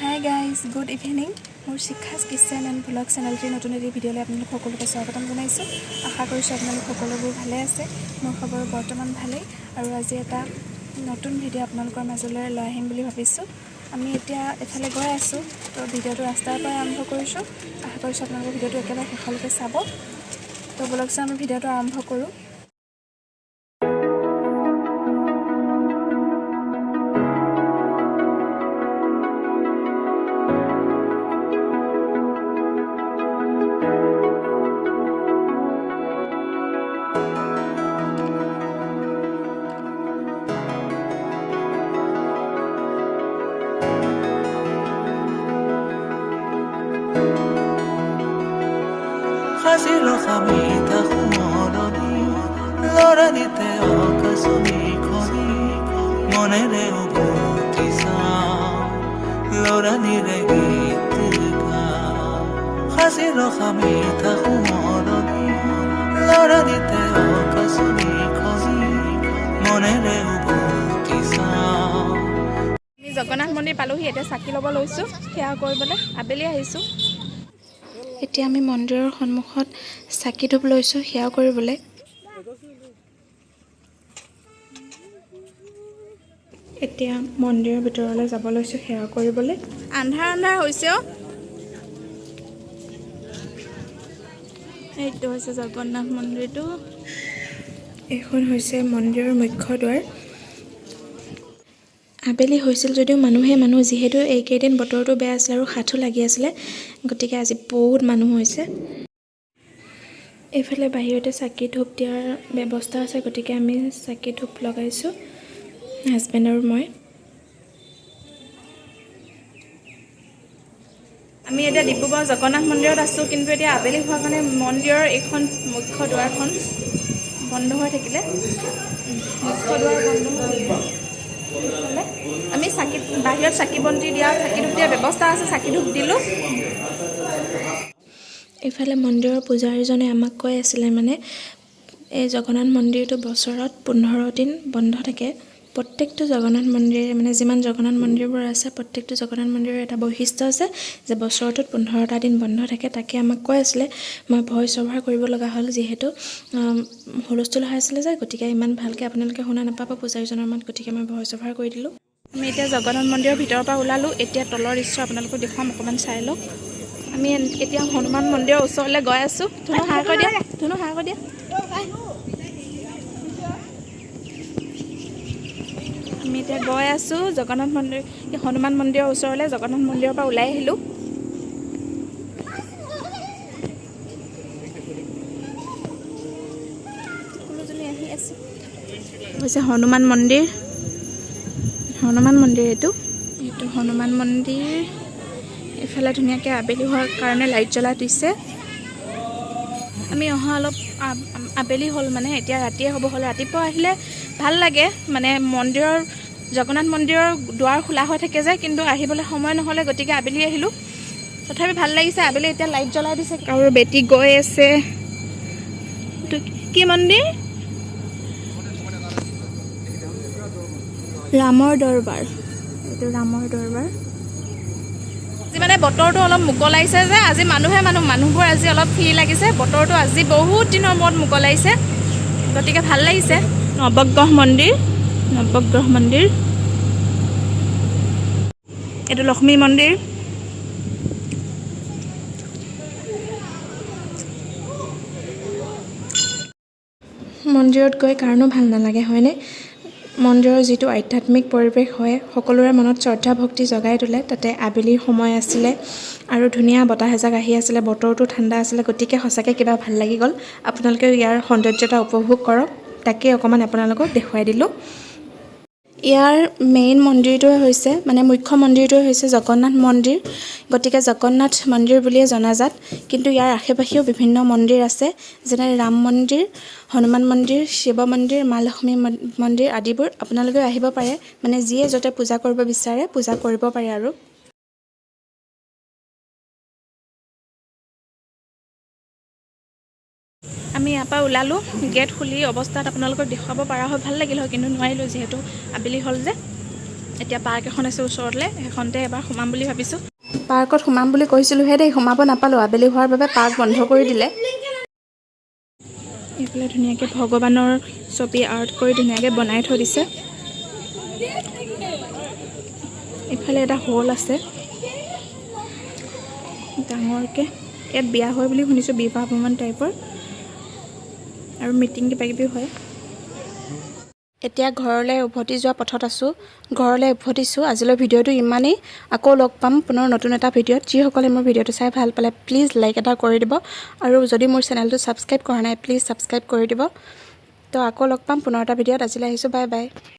Hi guys, good evening. মোৰ Shikha's kitchen and blog চেনেলটিৰ নতুন এটি ভিডিঅ'লৈ আপোনালোক সকলোকে স্বাগতম জনাইছোঁ। আশা কৰিছোঁ আপোনালোক সকলোবোৰ ভালে আছে। মোৰ খবৰ বৰ্তমান ভালেই আৰু আজি এটা নতুন ভিডিঅ' আপোনালোকৰ মাজলৈ লৈ আহিম বুলি ভাবিছোঁ। আমি এতিয়া এফালে গৈ আছোঁ, তো ভিডিঅ'টো ৰাস্তাৰ পৰা আৰম্ভ কৰিছোঁ। আশা কৰিছোঁ আপোনালোকৰ ভিডিঅ'টো একেবাৰে শেষলৈকে চাব। তো বলকচোন আমি ভিডিঅ'টো আৰম্ভ কৰোঁ। Hasilo khamita khumoroni loranite okasumi khoni monere ubutisa loranire gitika hasilo khamita khumoroni loranite okasumi khoni monere ubutisa আমি জগন্নাথ মন্দিৰ পালোহি। এতিয়া চাকি ল'ব লৈছোঁ, সেৱা কৰিবলৈ আবেলি আহিছোঁ। এতিয়া আমি মন্দিৰৰ সন্মুখত চাকি ধূপ লৈছোঁ সেৱা কৰিবলৈ। এতিয়া মন্দিৰৰ ভিতৰলৈ যাব লৈছোঁ সেৱা কৰিবলৈ। আন্ধাৰ আন্ধাৰ হৈছে। এইটো হৈছে জগন্নাথ মন্দিৰটো। এইখন হৈছে মন্দিৰৰ মুখ্য দুৱাৰ। আবেলি হৈছিল যদিও মানুহ যিহেতু এইকেইদিন বতৰটো বেয়া আছিল আৰু হাতো লাগি আছিলে, গতিকে আজি বহুত মানুহ হৈছে। এইফালে বাহিৰতে চাকি ধূপ দিয়াৰ ব্যৱস্থা আছে, গতিকে আমি চাকি ধূপ লগাইছোঁ হাজবেণ্ড আৰু মই। আমি এতিয়া ডিব্ৰুগড় জগন্নাথ মন্দিৰত আছোঁ, কিন্তু এতিয়া আবেলি হোৱাৰ কাৰণে মন্দিৰৰ এইখন মুখ্য দুৱাৰখন বন্ধ হৈ থাকিলে। মুখ্য দুৱাৰ বন্ধ হৈ আমি বাহিৰত চাকি বন্তি দিয়া চাকি ধূপ দিয়াৰ ব্যৱস্থা আছে, চাকি ধূপ দিলোঁ। এইফালে মন্দিৰৰ পূজাৰীজনে আমাক কৈ আছিলে এই জগন্নাথ মন্দিৰটো বছৰত 15 দিন বন্ধ থাকে। প্ৰত্যেকটো জগন্নাথ মন্দিৰে যিমান জগন্নাথ মন্দিৰবোৰ আছে, প্ৰত্যেকটো জগন্নাথ মন্দিৰৰ এটা বৈশিষ্ট্য আছে যে বছৰটোত 15টা দিন বন্ধ থাকে। তাকে আমাক কৈ আছিলে। মই ভইচ অভাৰ কৰিব লগা হ'ল, যিহেতু হুলস্থুল হৈ আছিলে যে, গতিকে ইমান ভালকৈ আপোনালোকে শুনা নাপাব পূজাৰীজনৰ মাত, গতিকে মই ভইচ অভাৰ কৰি দিলোঁ। আমি এতিয়া জগন্নাথ মন্দিৰৰ ভিতৰৰ পৰা ওলালোঁ। এতিয়া তলৰ দৃশ্য আপোনালোকক দেখুৱাম, অকণমান চাই লওক। আমি এতিয়া হনুমান মন্দিৰৰ ওচৰলৈ গৈ আছোঁ। ধুনু হাই কৰি দিয়া, ধুনু হাই কৰি দিয়া। আমি এতিয়া গৈ আছোঁ জগন্নাথ মন্দিৰ হনুমান মন্দিৰৰ ওচৰলৈ। জগন্নাথ মন্দিৰৰ পৰা ওলাই আহিলোঁ। সকলোজনী আহি আছে। হৈছে হনুমান মন্দিৰ। এইটো হনুমান মন্দিৰ। এইফালে ধুনীয়াকৈ আবেলি হোৱাৰ কাৰণে লাইট জ্বলাই দিছে। আমি অহা অলপ আবেলি হ'ল, এতিয়া ৰাতিয়ে হ'ব হ'ল। ৰাতিপুৱা আহিলে ভাল লাগে, জগন্নাথ মন্দিৰৰ দুৱাৰ খোলা হৈ থাকে যে, কিন্তু আহিবলৈ সময় নহ'লে, গতিকে আবেলি আহিলোঁ। তথাপি ভাল লাগিছে আবেলি। এতিয়া লাইট জ্বলাই দিছে আৰু বেটি গৈ আছে। কি মন্দিৰ? ৰামৰ দৰবাৰ। এইটো ৰামৰ দৰবাৰ। আজি বতৰটো অলপ মুকলাইছে যে, আজি মানুহবোৰ আজি অলপ ফ্ৰী লাগিছে। বতৰটো আজি বহুত দিনৰ মূৰত মুকলাইছে, গতিকে ভাল লাগিছে। নৱগ্ৰহ মন্দিৰ। এইটো লক্ষ্মী মন্দিৰ। মন্দিৰত গৈ কাৰণো ভাল নালাগে, হয়নে? মন্দিৰৰ যিটো আধ্যাত্মিক পৰিৱেশ হয়, সকলোৰে মনত শ্ৰদ্ধা ভক্তি জগাই তোলে। তাতে আবেলিৰ সময় আছিলে আৰু ধুনীয়া বতাহ এজাক আহি আছিলে, বতৰটো ঠাণ্ডা আছিলে, গতিকে সঁচাকৈ কিবা ভাল লাগি গ'ল। আপোনালোকেও ইয়াৰ সৌন্দৰ্যতা উপভোগ কৰক, তাকে অকণমান আপোনালোকক দেখুৱাই দিলোঁ। ইয়াৰ মেইন মন্দিৰটোৱে হৈছে মুখ্য মন্দিৰটোৱে হৈছে জগন্নাথ মন্দিৰ, গতিকে জগন্নাথ মন্দিৰ বুলিয়ে জনাজাত। কিন্তু ইয়াৰ আশে পাশেও বিভিন্ন মন্দিৰ আছে, যেনে ৰাম মন্দিৰ, হনুমান মন্দিৰ, শিৱ মন্দিৰ, মা লক্ষ্মী মন্দিৰ আদিবোৰ। আপোনালোকেও আহিব পাৰে, যিয়ে য'তে পূজা কৰিব বিচাৰে পূজা কৰিব পাৰে আৰু। আমি ইয়াৰ পৰা ওলালোঁ। গেট খুলি অৱস্থাত আপোনালোকক দেখুৱাব পৰা হয় ভাল লাগিল হয়, কিন্তু নোৱাৰিলোঁ যিহেতু আবেলি হ'ল যে। এতিয়া পাৰ্ক এখন আছে ওচৰতে, সেইখনতে এবাৰ সোমাম বুলি ভাবিছোঁ। পাৰ্কত সোমাম বুলি কৈছিলোঁহে দেই, সোমাব নাপালোঁ, আবেলি হোৱাৰ বাবে পাৰ্ক বন্ধ কৰি দিলে। এইফালে ধুনীয়াকৈ ভগৱানৰ ছবি আৰ্ট কৰি ধুনীয়াকৈ বনাই থৈ দিছে। এইফালে এটা হল আছে ডাঙৰকৈ, ইয়াত বিয়া হয় বুলি শুনিছোঁ, বিবাহ ভৱন টাইপৰ, আৰু মিটিং কিবাকিবি হয়। এতিয়া ঘৰলৈ উভতি যোৱা পথত আছোঁ, ঘৰলৈ উভতিছোঁ। আজিলৈ ভিডিঅ'টো ইমানেই, আকৌ লগ পাম পুনৰ নতুন এটা ভিডিঅ'ত। যিসকলে মোৰ ভিডিঅ'টো চাই ভাল পালে প্লিজ লাইক এটা কৰি দিব, আৰু যদি মোৰ চেনেলটো ছাবস্ক্ৰাইব কৰা নাই প্লিজ ছাবস্ক্ৰাইব কৰি দিব। তো আকৌ লগ পাম পুনৰ এটা ভিডিঅ'ত। আজিলৈ আহিছোঁ, বাই বাই।